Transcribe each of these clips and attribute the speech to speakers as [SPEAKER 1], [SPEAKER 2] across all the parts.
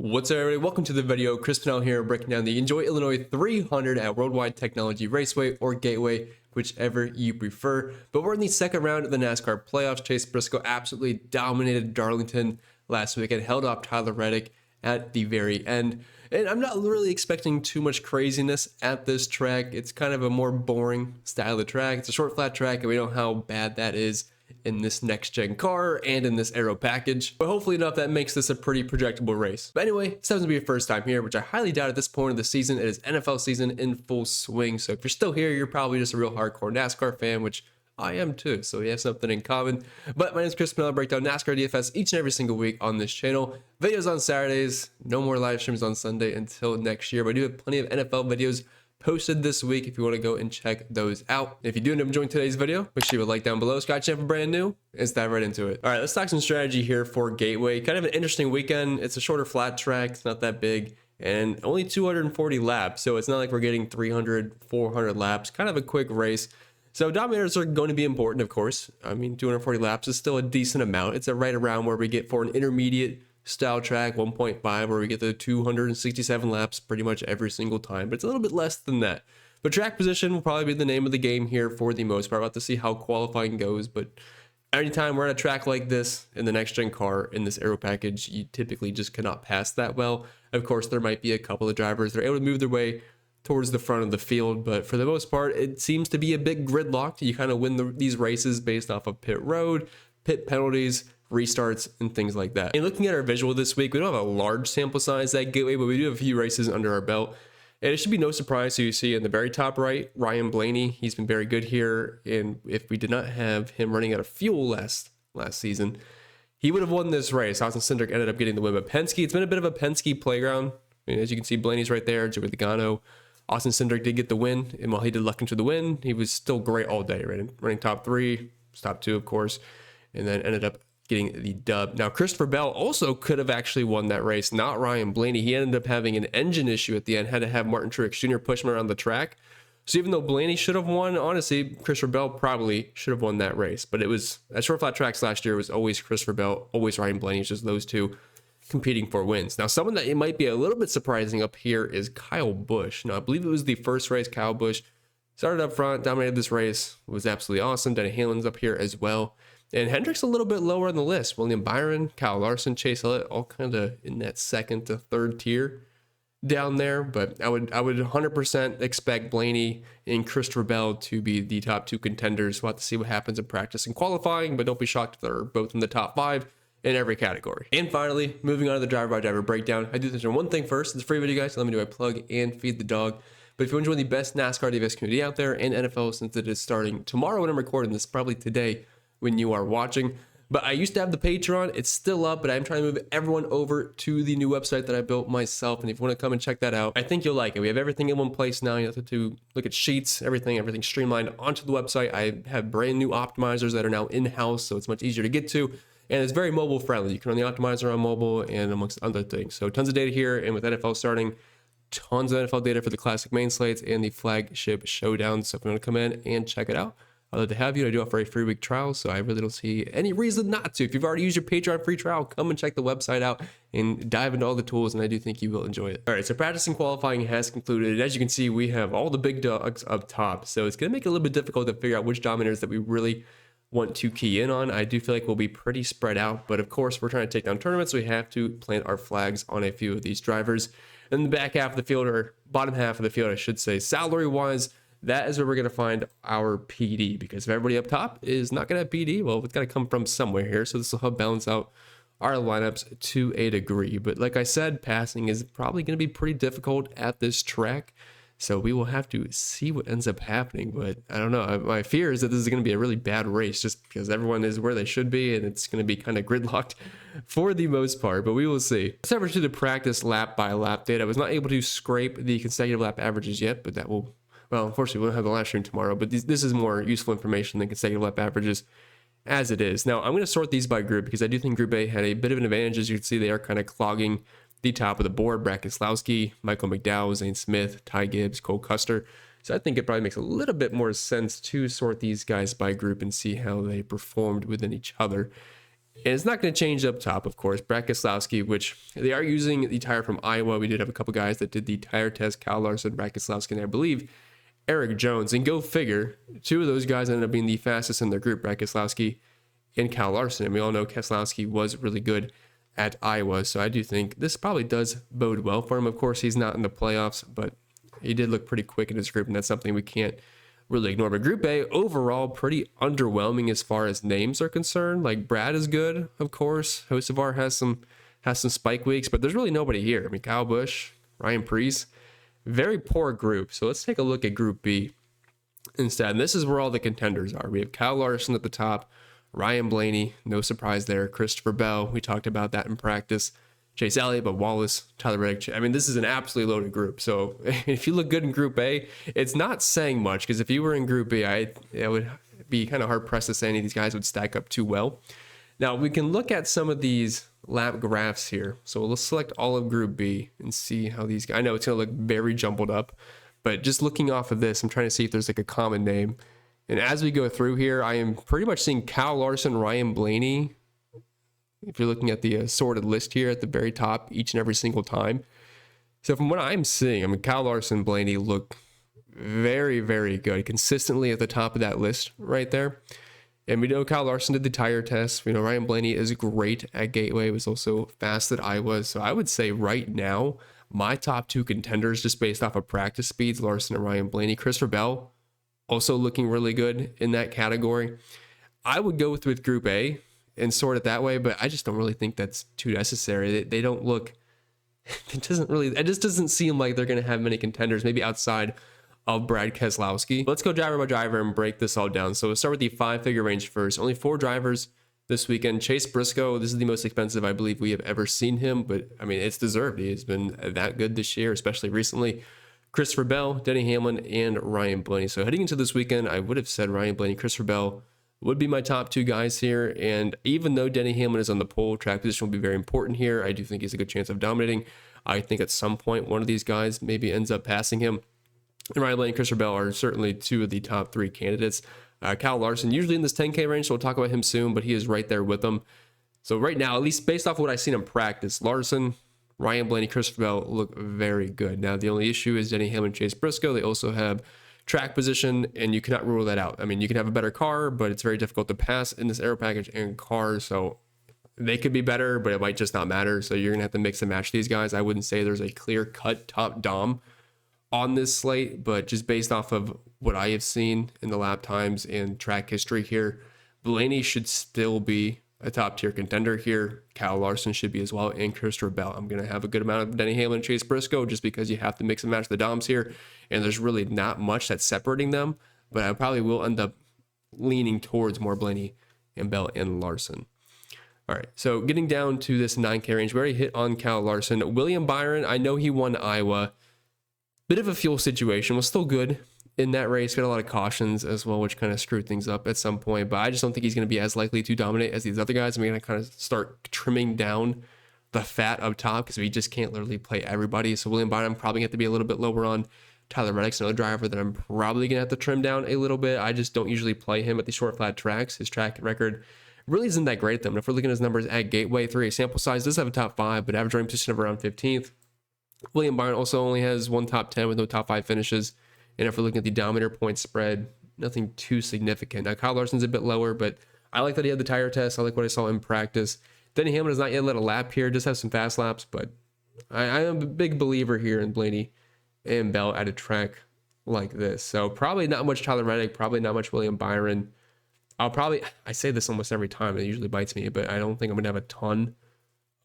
[SPEAKER 1] What's up, everybody? Welcome to the video. Chris Pennell here, breaking down the Enjoy Illinois 300 at Worldwide Technology Raceway or Gateway, whichever you prefer. But we're in the second round of the NASCAR playoffs. Chase Briscoe absolutely dominated Darlington last week and held off Tyler Reddick at the very end. And I'm not really expecting too much craziness at this track. It's kind of a more boring style of track. It's a short, flat track, and we know how bad that is in this next-gen car and in this aero package, but hopefully enough that makes this a pretty projectable race. But anyway, this happens to be your first time here, which I highly doubt at this point of the season. It is NFL season in full swing, so if you're still here, you're probably just a real hardcore NASCAR fan, which I am too, so we have something in common. But my name is Chris Pennell. I break down NASCAR DFS each and every single week on this channel. Videos on Saturdays, no more live streams on Sunday until next year, but I do have plenty of NFL videos posted this week if you want to go and check those out. If you do end up enjoying today's video, make sure you like down below. Scott Champ for brand new. Let's dive right into it. All right, let's talk some strategy here for Gateway. Kind of an interesting weekend. It's a shorter flat track. It's not that big and only 240 laps. So it's not like we're getting 300, 400 laps. Kind of a quick race. So dominators are going to be important, of course. I mean, 240 laps is still a decent amount. It's a right around where we get for an intermediate style track 1.5, where we get the 267 laps pretty much every single time, but it's a little bit less than that. But track position will probably be the name of the game here for the most part. We'll have to see how qualifying goes, but anytime we're at a track like this in the next gen car in this aero package, you typically just cannot pass that well. Of course, there might be a couple of drivers that are able to move their way towards the front of the field, but for the most part, it seems to be a big gridlock. You kind of win these races based off of pit road, pit penalties, restarts, and things like that. And looking at our visual this week, we don't have a large sample size at Gateway, but we do have a few races under our belt. And it should be no surprise to you see in the very top right, Ryan Blaney. He's been very good here. And if we did not have him running out of fuel last season, he would have won this race. Austin Cindric ended up getting the win. But Penske, it's been a bit of a Penske playground. I mean, as you can see, Blaney's right there, Joey Logano. Austin Cindric did get the win. And while he did luck into the win, he was still great all day, running top three, top two, of course, and then ended up getting the dub. Now, Christopher Bell also could have actually won that race, not Ryan Blaney. He ended up having an engine issue at the end, had to have Martin Truex Jr. push him around the track. So even though Blaney should have won, honestly, Christopher Bell probably should have won that race. But it was, at short flat tracks last year, it was always Christopher Bell, always Ryan Blaney. It's just those two competing for wins. Now, someone that it might be a little bit surprising up here is Kyle Busch. Now, I believe it was the first race. Kyle Busch started up front, dominated this race, was absolutely awesome. Denny Hamlin's up here as well. And Hendrick's a little bit lower on the list. William Byron, Kyle Larson, Chase Elliott, all kind of in that second to third tier down there. But I would 100% expect Blaney and Christopher Bell to be the top two contenders. We'll have to see what happens in practice and qualifying, but don't be shocked if they're both in the top five in every category. And finally, moving on to the driver-by-driver breakdown. I do this on one thing first. It's a free video, guys, so let me do a plug and feed the dog. But if you enjoy the best NASCAR DFS community out there and NFL, since it is starting tomorrow when I'm recording this, probably today when you are watching. But I used to have the Patreon. It's still up, but I'm trying to move everyone over to the new website that I built myself. And if you want to come and check that out, I think you'll like it. We have everything in one place now. You have to look at sheets, everything streamlined onto the website. I have brand new optimizers that are now in-house, so it's much easier to get to. And it's very mobile friendly. You can run the optimizer on mobile and amongst other things. So tons of data here. And with NFL starting, tons of NFL data for the classic main slates and the flagship showdown. So if you want to come in and check it out, I'd love to have you. I do offer a free week trial, so I really don't see any reason not to. If you've already used your Patreon free trial, come and check the website out and dive into all the tools, and I do think you will enjoy it. All right, so practice and qualifying has concluded. As you can see, we have all the big dogs up top, so it's going to make it a little bit difficult to figure out which dominators that we really want to key in on. I do feel like we'll be pretty spread out, but of course, we're trying to take down tournaments, so we have to plant our flags on a few of these drivers. In the back half of the field, or bottom half of the field, I should say, salary-wise, that is where we're going to find our PD, because if everybody up top is not going to have PD, well, it's got to come from somewhere here. So this will help balance out our lineups to a degree. But like I said, passing is probably going to be pretty difficult at this track. So we will have to see what ends up happening. But I don't know. My fear is that this is going to be a really bad race just because everyone is where they should be. And it's going to be kind of gridlocked for the most part. But we will see. Let's average to the practice lap by lap data. I was not able to scrape the consecutive lap averages yet, but that will... Well, unfortunately, we won't have the live stream tomorrow, but this is more useful information than consecutive lap averages as it is. Now, I'm going to sort these by group because I do think Group A had a bit of an advantage. As you can see, they are kind of clogging the top of the board. Brad Keselowski, Michael McDowell, Zane Smith, Ty Gibbs, Cole Custer. So I think it probably makes a little bit more sense to sort these guys by group and see how they performed within each other. And it's not going to change up top, of course. Brad Keselowski, which they are using the tire from Iowa. We did have a couple guys that did the tire test. Kyle Larson, Brad Keselowski, and I believe Eric Jones. And go figure, two of those guys ended up being the fastest in their group, Brad Keselowski and Kyle Larson. And we all know Keselowski was really good at Iowa. So I do think this probably does bode well for him. Of course, he's not in the playoffs, but he did look pretty quick in his group, and that's something we can't really ignore. But Group A, overall, pretty underwhelming as far as names are concerned. Like, Brad is good, of course. Hocevar has some spike weeks, but there's really nobody here. I mean, Kyle Busch, Ryan Preece, very poor group. So let's take a look at Group B instead. And this is where all the contenders are. We have Kyle Larson at the top, Ryan Blaney, no surprise there. Christopher Bell, we talked about that in practice. Chase Elliott, but Wallace, Tyler Reddick. I mean, this is an absolutely loaded group. So if you look good in Group A, it's not saying much, because if you were in Group B, it would be kind of hard pressed to say any of these guys would stack up too well. Now, we can look at some of these lap graphs here. So let's select all of Group B and see how these guys, I know it's going to look very jumbled up, but just looking off of this, I'm trying to see if there's like a common name. And as we go through here, I am pretty much seeing Kyle Larson, Ryan Blaney, if you're looking at the sorted list here at the very top each and every single time. So from what I'm seeing, I mean, Kyle Larson, Blaney look very, very good, consistently at the top of that list right there. And we know Kyle Larson did the tire test. We know Ryan Blaney is great at Gateway, was also fast at Iowa. So I would say right now, my top two contenders, just based off of practice speeds, Larson and Ryan Blaney. Christopher Bell, also looking really good in that category. I would go with Group A and sort it that way, but I just don't really think that's too necessary. They don't look, it just doesn't seem like they're going to have many contenders, maybe outside of Brad Keselowski. Let's go driver by driver and break this all down. So we'll start with the 5-figure range first. Only 4 drivers this weekend. Chase Briscoe, this is the most expensive I believe we have ever seen him, but I mean, it's deserved. He's been that good this year, especially recently. Christopher Bell, Denny Hamlin, and Ryan Blaney. So heading into this weekend, I would have said Ryan Blaney, Christopher Bell would be my top 2 guys here. And even though Denny Hamlin is on the pole, track position will be very important here. I do think he's a good chance of dominating. I think at some point, one of these guys maybe ends up passing him. And Ryan Blaney and Christopher Bell are certainly 2 of the top 3 candidates. Kyle Larson, usually in this 10K range, so we'll talk about him soon, but he is right there with them. So right now, at least based off what I've seen in practice, Larson, Ryan Blaney, Christopher Bell look very good. Now, the only issue is Denny Hamlin and Chase Briscoe. They also have track position, and you cannot rule that out. I mean, you can have a better car, but it's very difficult to pass in this aero package and car, so they could be better, but it might just not matter. So you're going to have to mix and match these guys. I wouldn't say there's a clear-cut top dom on this slate, but just based off of what I have seen in the lap times and track history here, Blaney should still be a top tier contender here. Kyle Larson should be as well, and Christopher Bell. I'm going to have a good amount of Denny Hamlin and Chase Briscoe just because you have to mix and match the DOMs here, and there's really not much that's separating them, but I probably will end up leaning towards more Blaney and Bell and Larson. All right, so getting down to this 9K range, we already hit on Kyle Larson. William Byron, I know he won Iowa. Bit of a fuel situation, was still good in that race. Got a lot of cautions as well, which kind of screwed things up at some point, but I just don't think he's going to be as likely to dominate as these other guys. I'm going to kind of start trimming down the fat up top because we just can't literally play everybody. So William Byron, I'm probably going to have to be a little bit lower on. Tyler Reddick's another driver that I'm probably going to have to trim down a little bit. I just don't usually play him at the short flat tracks. His track record really isn't that great at them. If we're looking at his numbers at Gateway, 3A sample size, does have a top 5, but average running position of around 15th. William Byron also only has 1 top 10 with no top 5 finishes. And if we're looking at the Dominator point spread, nothing too significant. Now, Kyle Larson's a bit lower, but I like that he had the tire test. I like what I saw in practice. Denny Hamlin has not yet led a lap here, just has some fast laps, but I am a big believer here in Blaney and Bell at a track like this. So probably not much Tyler Reddick, probably not much William Byron. I say this almost every time, it usually bites me, but I don't think I'm going to have a ton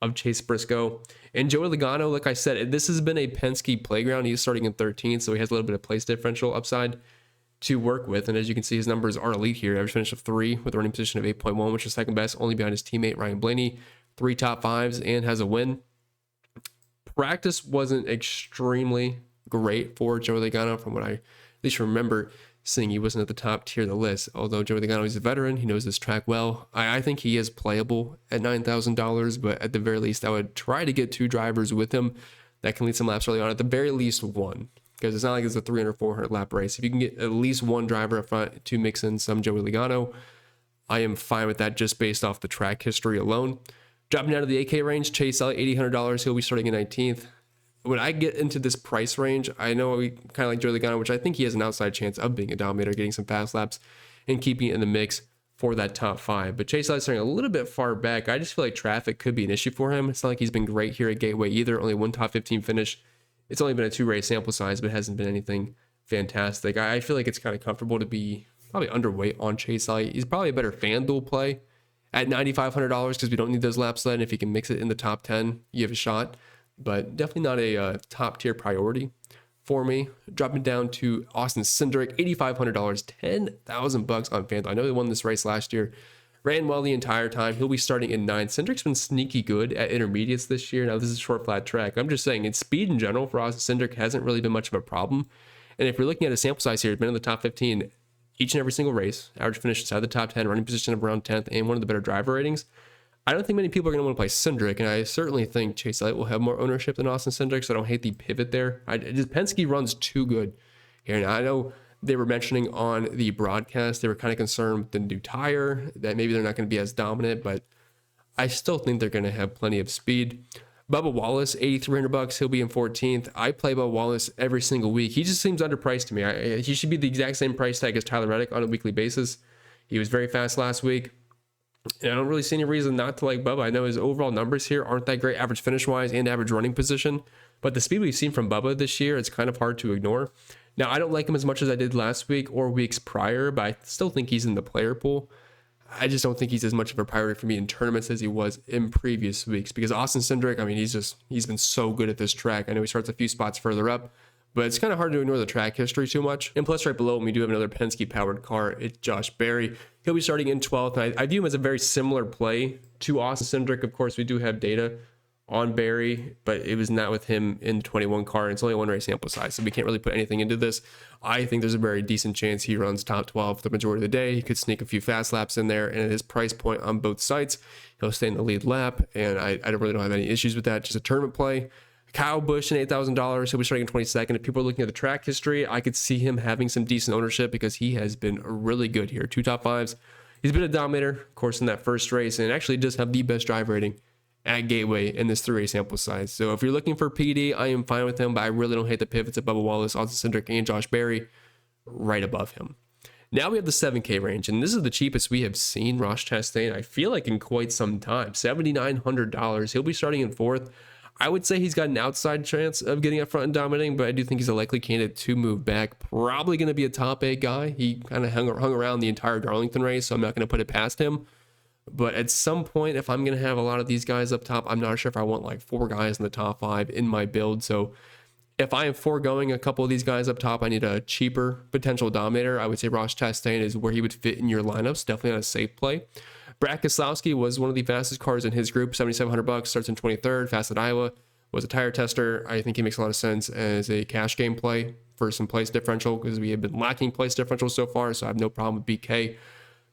[SPEAKER 1] of Chase Briscoe. And Joey Logano, like I said, this has been a Penske playground. He's starting in 13th, so he has a little bit of place differential upside to work with. And as you can see, his numbers are elite here. Average finish of 3 with a running position of 8.1, which is second best, only behind his teammate Ryan Blaney. 3 top 5s and has a win. Practice wasn't extremely great for Joey Logano from what I at least remember seeing. He wasn't at the top tier of the list. Although Joey Logano is a veteran, he knows this track well. I think he is playable at $9,000, but at the very least, I would try to get 2 drivers with him that can lead some laps early on. At the very least, 1, because it's not like it's a 300 or 400 lap race. If you can get at least 1 driver up front to mix in some Joey Logano, I am fine with that just based off the track history alone. Dropping down to the 8K range, Chase Elliott, $8,800. He'll be starting in 19th. When I get into this price range, I know we kind of like Joey Logano, which I think he has an outside chance of being a dominator, getting some fast laps and keeping it in the mix for that top 5. But Chase Elliott's starting a little bit far back. I just feel like traffic could be an issue for him. It's not like he's been great here at Gateway either. Only one top 15 finish. It's only been a 2-race sample size, but it hasn't been anything fantastic. I feel like it's kind of comfortable to be probably underweight on Chase Elliott. He's probably a better FanDuel play at $9,500 because we don't need those laps then. If he can mix it in the top 10, you have a shot. But definitely not a top tier priority for me. Dropping down to Austin Cindric, $8,500, $10,000 on FanDuel. I know they won this race last year. Ran well the entire time. He'll be starting in 9. Cindric's been sneaky good at intermediates this year. Now, this is a short, flat track. I'm just saying, in speed in general for Austin Cindric hasn't really been much of a problem. And if you're looking at a sample size here, it's been in the top 15 each and every single race. Average finish inside the top 10, running position of around 10th, and one of the better driver ratings. I don't think many people are going to want to play Cindric, and I certainly think Chase Elliott will have more ownership than Austin Cindric, so I don't hate the pivot there. Penske runs too good here. Now, I know they were mentioning on the broadcast, they were kind of concerned with the new tire, that maybe they're not going to be as dominant, but I still think they're going to have plenty of speed. Bubba Wallace, $8,300. He'll be in 14th. I play Bubba Wallace every single week. He just seems underpriced to me. He should be the exact same price tag as Tyler Reddick on a weekly basis. He was very fast last week. And I don't really see any reason not to like Bubba. I know his overall numbers here aren't that great, average finish-wise and average running position. But the speed we've seen from Bubba this year, it's kind of hard to ignore. Now, I don't like him as much as I did last week or weeks prior, but I still think he's in the player pool. I just don't think he's as much of a priority for me in tournaments as he was in previous weeks, because Austin Cindric, I mean, he's been so good at this track. I know he starts a few spots further up, but it's kind of hard to ignore the track history too much. And plus, right below him, we do have another Penske powered car. It's Josh Berry. He'll be starting in 12th. And I view him as a very similar play to Austin Cindric. Of course, we do have data on Berry, but it was not with him in the 21 car. And it's only a 1-race sample size, so we can't really put anything into this. I think there's a very decent chance he runs top 12 the majority of the day. He could sneak a few fast laps in there, and at his price point on both sites, he'll stay in the lead lap, and I don't have any issues with that. Just a tournament play. Kyle Busch and $8,000. He'll be starting in 22nd. If people are looking at the track history, I could see him having some decent ownership because he has been really good here. 2 top 5s. He's been a dominator, of course, in that first race, and actually does have the best drive rating at Gateway in this 3-race sample size. So if you're looking for PD, I am fine with him, but I really don't hate the pivots of Bubba Wallace, Austin Cindric, and Josh Berry right above him. Now we have the 7K range, and this is the cheapest we have seen Ross Chastain, I feel like, in quite some time. $7,900. He'll be starting in 4th. I would say he's got an outside chance of getting up front and dominating, but I do think he's a likely candidate to move back. Probably going to be a top 8 guy. He kind of hung around the entire Darlington race, so I'm not going to put it past him. But at some point, if I'm going to have a lot of these guys up top, I'm not sure if I want like 4 guys in the top 5 in my build. So if I am foregoing a couple of these guys up top, I need a cheaper potential dominator. I would say Ross Chastain is where he would fit in your lineups. Definitely not a safe play. Brad Keselowski was one of the fastest cars in his group, $7,700, starts in 23rd, fast at Iowa, was a tire tester. I think he makes a lot of sense as a cash game play for some place differential because we have been lacking place differential so far, so I have no problem with BK.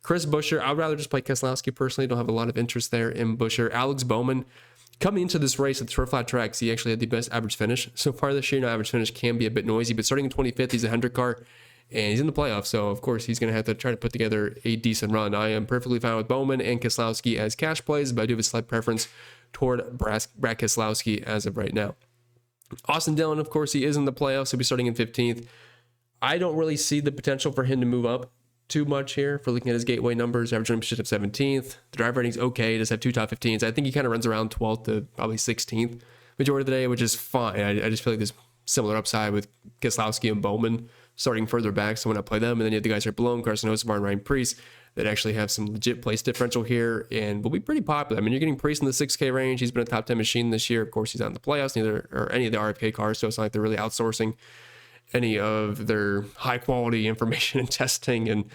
[SPEAKER 1] Chris Buescher, I would rather just play Keselowski personally. Don't have a lot of interest there in Buescher. Alex Bowman, coming into this race at the short flat tracks, he actually had the best average finish so far this year. Now, average finish can be a bit noisy, but starting in 25th, he's a Hendrick car, and he's in the playoffs, so of course he's going to have to try to put together a decent run. I am perfectly fine with Bowman and Keselowski as cash plays, but I do have a slight preference toward Brad Keselowski as of right now. Austin Dillon, of course, he is in the playoffs. He'll be starting in 15th. I don't really see the potential for him to move up too much here for looking at his Gateway numbers. Average running position of 17th. The drive rating's okay. He does have 2 top 15s. I think he kind of runs around 12th to probably 16th majority of the day, which is fine. I just feel like there's similar upside with Keselowski and Bowman starting further back, so when I play them, and then you have the guys right below him, Carson Hocevar and Ryan Preece, that actually have some legit place differential here and will be pretty popular. I mean, you're getting Preece in the 6K range. He's been a top 10 machine this year. Of course, he's not in the playoffs, neither or any of the RFK cars, so it's not like they're really outsourcing any of their high quality information and testing and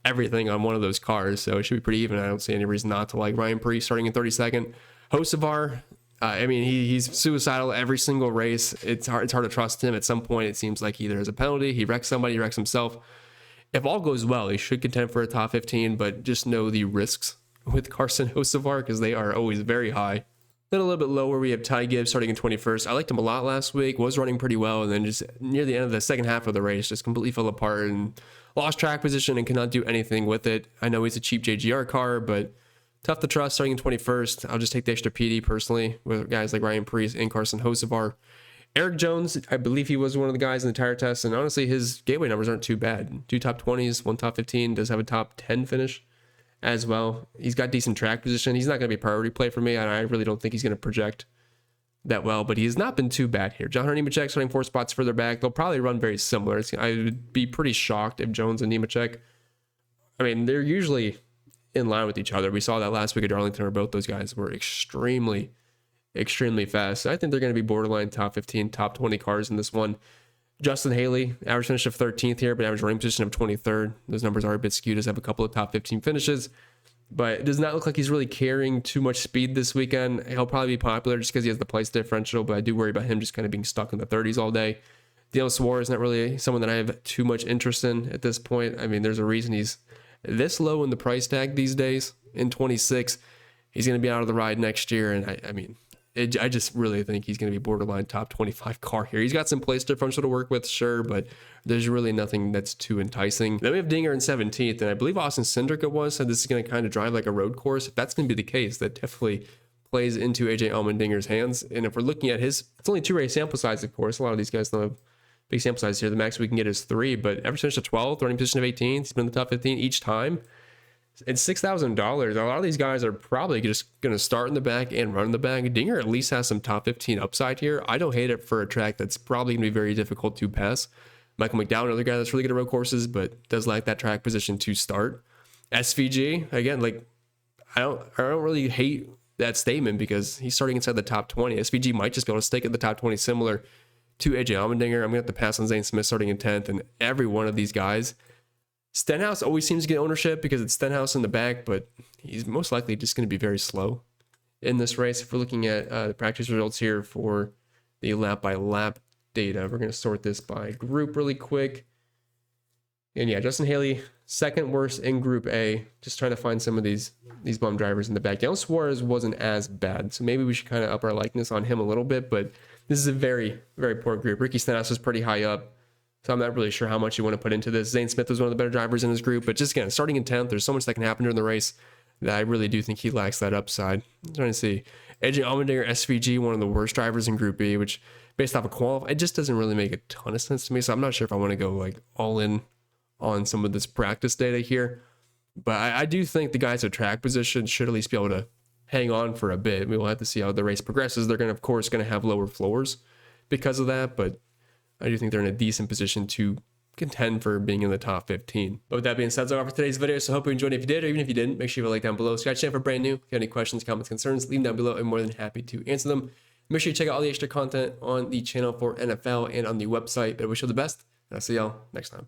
[SPEAKER 1] everything on one of those cars, so it should be pretty even. I don't see any reason not to like Ryan Preece starting in 32nd. Hocevar, I mean, he's suicidal every single race. It's hard to trust him. At some point, it seems like either as a penalty, he wrecks somebody, he wrecks himself. If all goes well, he should contend for a top 15, but just know the risks with Carson Hocevar because they are always very high. Then a little bit lower, we have Ty Gibbs starting in 21st. I liked him a lot last week, was running pretty well, and then just near the end of the second half of the race, just completely fell apart and lost track position and could not do anything with it. I know he's a cheap JGR car, but tough to trust starting in 21st. I'll just take the extra PD personally with guys like Ryan Preece and Carson Hocevar. Eric Jones, I believe he was one of the guys in the tire test, and honestly, his gateway numbers aren't too bad. 2 top 20s, 1 top 15, does have a top 10 finish as well. He's got decent track position. He's not going to be a priority play for me, and I really don't think he's going to project that well, but he's not been too bad here. John Hunter Nemechek starting 4 spots further back. They'll probably run very similar. I would be pretty shocked if Jones and Nemechek, I mean, they're usually in line with each other. We saw that last week at Darlington where both those guys were extremely fast. I think they're going to be borderline top 15, top 20 cars in this one. Justin Haley, average finish of 13th here, but average running position of 23rd. Those numbers are a bit skewed. Does have a couple of top 15 finishes, but it does not look like he's really carrying too much speed this weekend. He'll probably be popular just because he has the place differential, but I do worry about him just kind of being stuck in the 30s all day. Daniel Suarez is not really someone that I have too much interest in at this point. I mean, there's a reason he's this low in the price tag these days. In 26, he's going to be out of the ride next year, and I just really think he's going to be borderline top 25 car here. He's got some place differential to work with, sure, but there's really nothing that's too enticing. Then we have Dinger in 17th, and I believe Austin Cindric said this is going to kind of drive like a road course. If that's going to be the case, that definitely plays into AJ Allmendinger's hands. And if we're looking at it's only 2 race sample size, of course. A lot of these guys don't have big sample size here. The max we can get is 3, but average finish of 12th, running position of 18th. He's been in the top 15 each time. It's $6,000. A lot of these guys are probably just going to start in the back and run in the back. Dinger at least has some top 15 upside here. I don't hate it for a track that's probably going to be very difficult to pass. Michael McDowell, another guy that's really good at road courses, but does lack that track position to start. SVG, again, like I don't really hate that statement because he's starting inside the top 20. SVG might just be able to stick at the top 20, similar to AJ Allmendinger. I'm going to have to pass on Zane Smith starting in 10th, and every one of these guys. Stenhouse always seems to get ownership because it's Stenhouse in the back, but he's most likely just going to be very slow in this race. If we're looking at the practice results here for the lap by lap data, we're going to sort this by group really quick. And yeah, Justin Haley, second worst in Group A. Just trying to find some of these bum drivers in the back. Daniel Suarez wasn't as bad, so maybe we should kind of up our likeness on him a little bit, but this is a very, very poor group. Ricky Stenhouse was pretty high up, so I'm not really sure how much you want to put into this. Zane Smith was one of the better drivers in his group, but just again, starting in 10th, there's so much that can happen during the race that I really do think he lacks that upside. I'm trying to see. AJ Allmendinger, SVG, one of the worst drivers in Group B, which based off of qualify, it just doesn't really make a ton of sense to me, so I'm not sure if I want to go like all in on some of this practice data here. But I do think the guys at track position should at least be able to hang on for a bit. We will have to see how the race progresses. They're of course going to have lower floors because of that, but I do think they're in a decent position to contend for being in the top 15. But with that being said, that's all for today's video. So I hope you enjoyed it. If you did, or even if you didn't, make sure you leave a like down below. Scratch channel for brand new. If you have any questions, comments, concerns, leave them down below. I'm more than happy to answer them. Make sure you check out all the extra content on the channel for NFL and on the website. But I wish you all the best, and I'll see y'all next time.